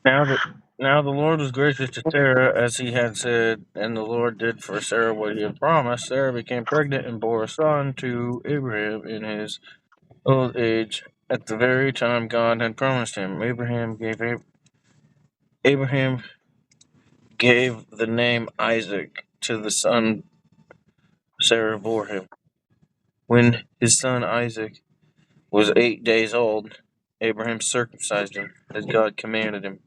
Now that now the Lord was gracious to Sarah as he had said, and the Lord did for Sarah what he had promised. Sarah became pregnant and bore a son to Abraham in his old age, at the very time God had promised him. Abraham gave the name Isaac to the son Sarah bore him. When his son Isaac was 8 days old, Abraham circumcised him, as God commanded him.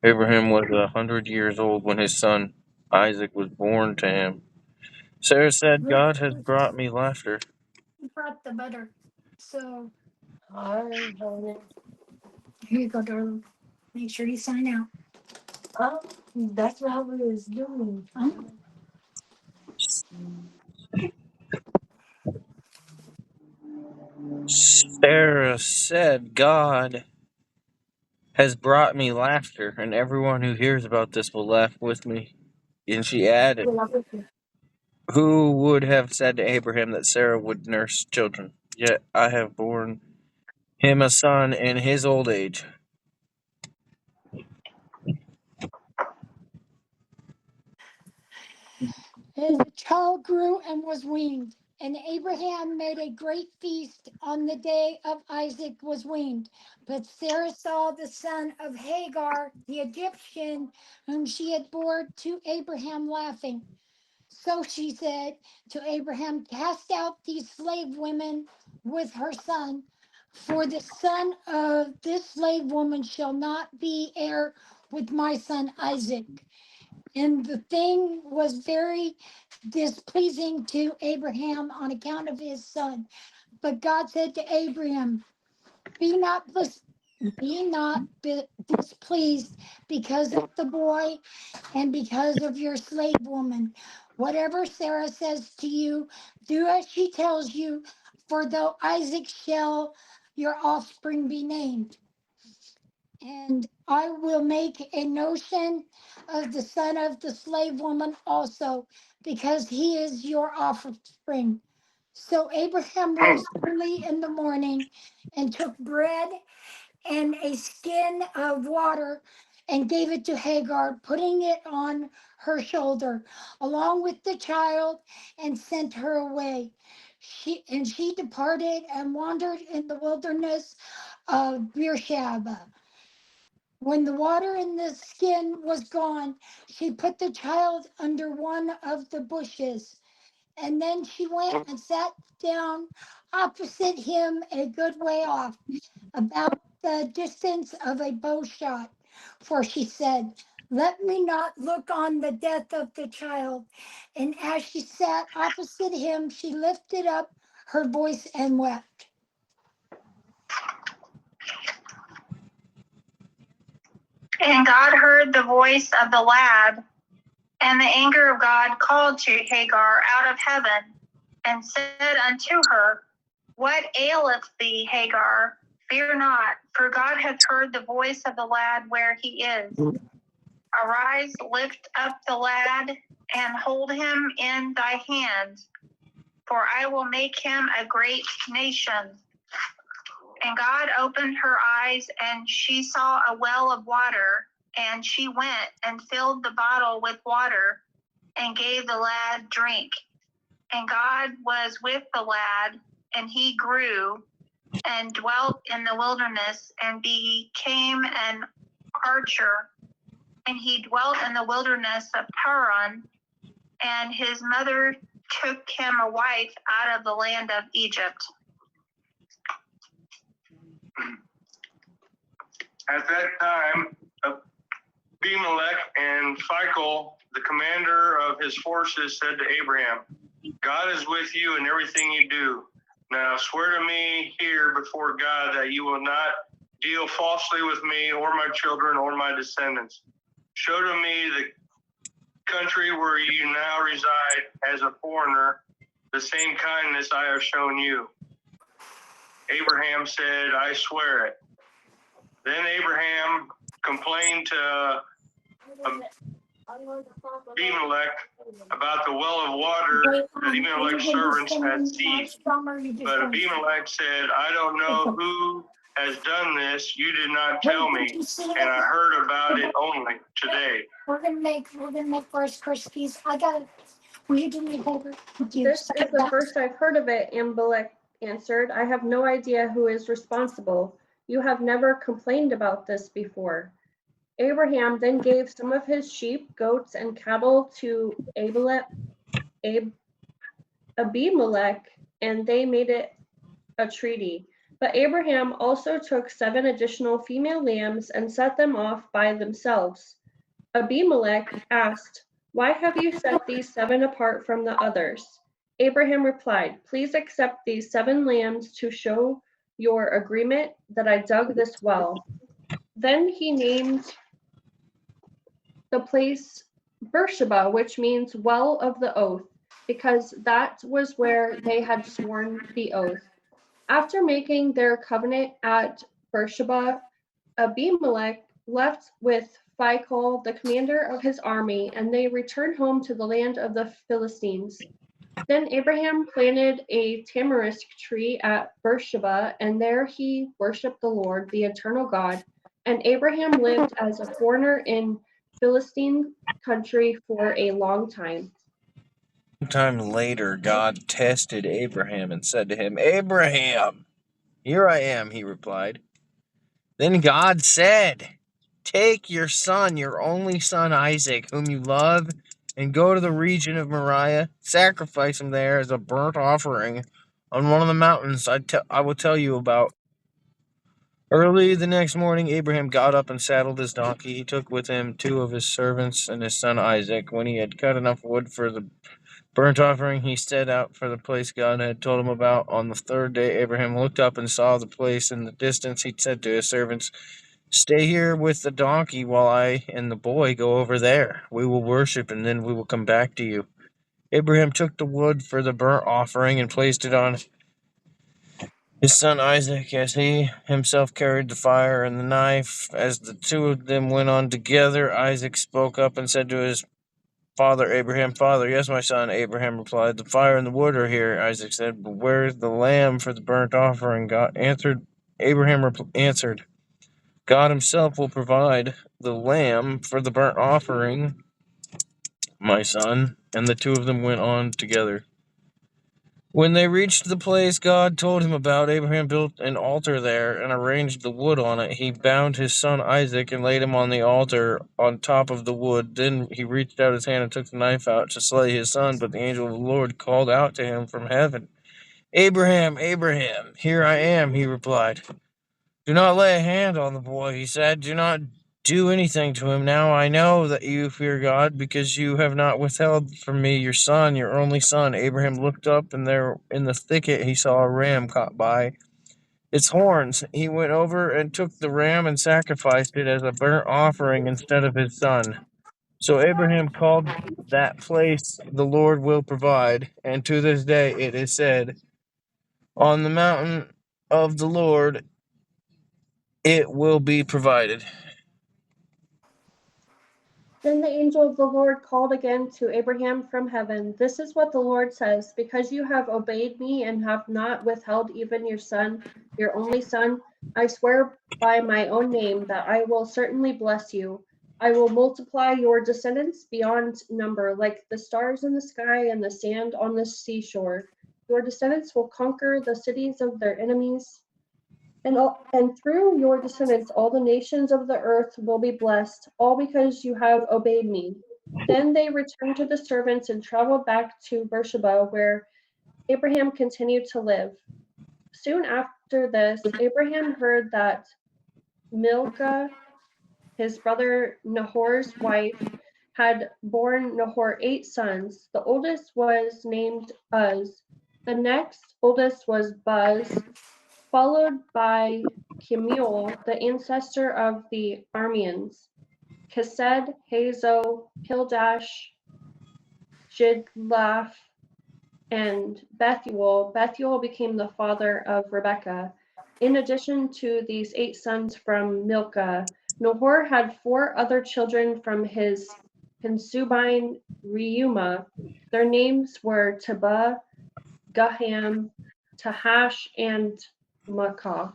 Abraham was 100 years old when his son Isaac was born to him. Sarah said, God has brought me laughter. He brought the butter. So Hi, honey. here you go, darling. Make sure you sign out. Oh, that's what I was doing. Oh, Sarah said, God has brought me laughter, and everyone who hears about this will laugh with me. And she added, who would have said to Abraham that Sarah would nurse children? Yet I have borne him a son in his old age. and the child grew and was weaned. And Abraham made a great feast on the day of Isaac was weaned. But Sarah saw the son of Hagar, the Egyptian, whom she had borne to Abraham, laughing. So she said to Abraham, cast out these slave women with her son, for the son of this slave woman shall not be heir with my son Isaac. And the thing was very displeasing to Abraham on account of his son. But God said to Abraham, be not displeased because of the boy and because of your slave woman. Whatever Sarah says to you, do as she tells you, for though Isaac shall your offspring be named. And I will make a notion of the son of the slave woman also, because he is your offspring. So Abraham rose early in the morning and took bread and a skin of water and gave it to Hagar, putting it on her shoulder, along with the child, and sent her away. She departed and wandered in the wilderness of Beersheba. When the water in the skin was gone, she put the child under one of the bushes, and then she went and sat down opposite him a good way off, about the distance of a bow shot. For she said, let me not look on the death of the child. And as she sat opposite him, she lifted up her voice and wept. And God heard the voice of the lad, and the anger of God called to Hagar out of heaven, and said unto her, what aileth thee, Hagar? Fear not, for God hath heard the voice of the lad where he is. Arise, lift up the lad, and hold him in thy hand, for I will make him a great nation. And God opened her eyes, and she saw a well of water, and she went and filled the bottle with water, and gave the lad drink. And God was with the lad, and he grew, and dwelt in the wilderness, and became an archer. And he dwelt in the wilderness of Paran, and his mother took him a wife out of the land of Egypt. At that time, Abimelech and Phicol, the commander of his forces, said to Abraham, God is with you in everything you do. Now swear to me here before God that you will not deal falsely with me or my children or my descendants. Show to me the country where you now reside as a foreigner, the same kindness I have shown you. Abraham said, I swear it. Then Abraham complained to Abimelech about the well of water that Abimelech's servants had seized. But Abimelech said, I don't know who has done this, you did not tell me, and I heard about it only today. We're gonna make Rice Krispies. I gotta. Will you do me a favor? This is the first I've heard of it, Abimelech answered. I have no idea who is responsible. You have never complained about this before. Abraham then gave some of his sheep, goats, and cattle to Abimelech, and they made it a treaty. But Abraham also took 7 additional female lambs and set them off by themselves. Abimelech asked, "Why have you set these 7 apart from the others?" Abraham replied, "Please accept these 7 lambs to show your agreement that I dug this well." Then he named the place Beersheba, which means well of the oath, because that was where they had sworn the oath. After making their covenant at Beersheba, Abimelech left with Phicol, the commander of his army, and they returned home to the land of the Philistines. Then Abraham planted a tamarisk tree at Beersheba, and there he worshipped the Lord, the eternal God. And Abraham lived as a foreigner in Philistine country for a long time. Sometime later, God tested Abraham and said to him, "Abraham!" "Here I am," he replied. Then God said, "Take your son, your only son Isaac, whom you love, and go to the region of Moriah. Sacrifice him there as a burnt offering on one of the mountains I will tell you about." Early the next morning, Abraham got up and saddled his donkey. He took with him 2 of his servants and his son Isaac. When he had cut enough wood for the burnt offering, he set out for the place God had told him about. On the 3rd day, Abraham looked up and saw the place in the distance. He said to his servants, "Stay here with the donkey while I and the boy go over there. We will worship, and then we will come back to you." Abraham took the wood for the burnt offering and placed it on his son Isaac, as he himself carried the fire and the knife. As the 2 of them went on together, Isaac spoke up and said to his father Abraham, "Father." "Yes, my son," Abraham replied. "The fire and the wood are here," Isaac said. "But where is the lamb for the burnt offering?" Abraham answered, "God himself will provide the lamb for the burnt offering, my son." And the 2 of them went on together. When they reached the place God told him about, Abraham built an altar there and arranged the wood on it. He bound his son Isaac and laid him on the altar on top of the wood. Then he reached out his hand and took the knife out to slay his son, but the angel of the Lord called out to him from heaven, "Abraham, Abraham!" "Here I am," he replied. "Do not lay a hand on the boy," he said. "Do not do anything to him. Now I know that you fear God, because you have not withheld from me your son, your only son." Abraham looked up, and there in the thicket he saw a ram caught by its horns. He went over and took the ram and sacrificed it as a burnt offering instead of his son. So Abraham called that place, "The Lord will provide," and to this day it is said, "On the mountain of the Lord it will be provided." Then the angel of the Lord called again to Abraham from heaven. "This is what the Lord says, because you have obeyed me and have not withheld even your son, your only son, I swear by my own name that I will certainly bless you. I will multiply your descendants beyond number, like the stars in the sky and the sand on the seashore. Your descendants will conquer the cities of their enemies. And through your descendants, all the nations of the earth will be blessed, all because you have obeyed me." Then they returned to the servants and traveled back to Beersheba, where Abraham continued to live. Soon after this, Abraham heard that Milcah, his brother Nahor's wife, had borne Nahor 8 sons. The oldest was named Uz. The next oldest was Buz, followed by Kemuel, the ancestor of the Arameans, Kesed, Hazo, Pildash, Jidlaph, and Bethuel. Bethuel became the father of Rebekah. In addition to these 8 sons from Milcah, Nahor had 4 other children from his concubine Reumah. Their names were Tebah, Gaham, Tahash, and Maacah.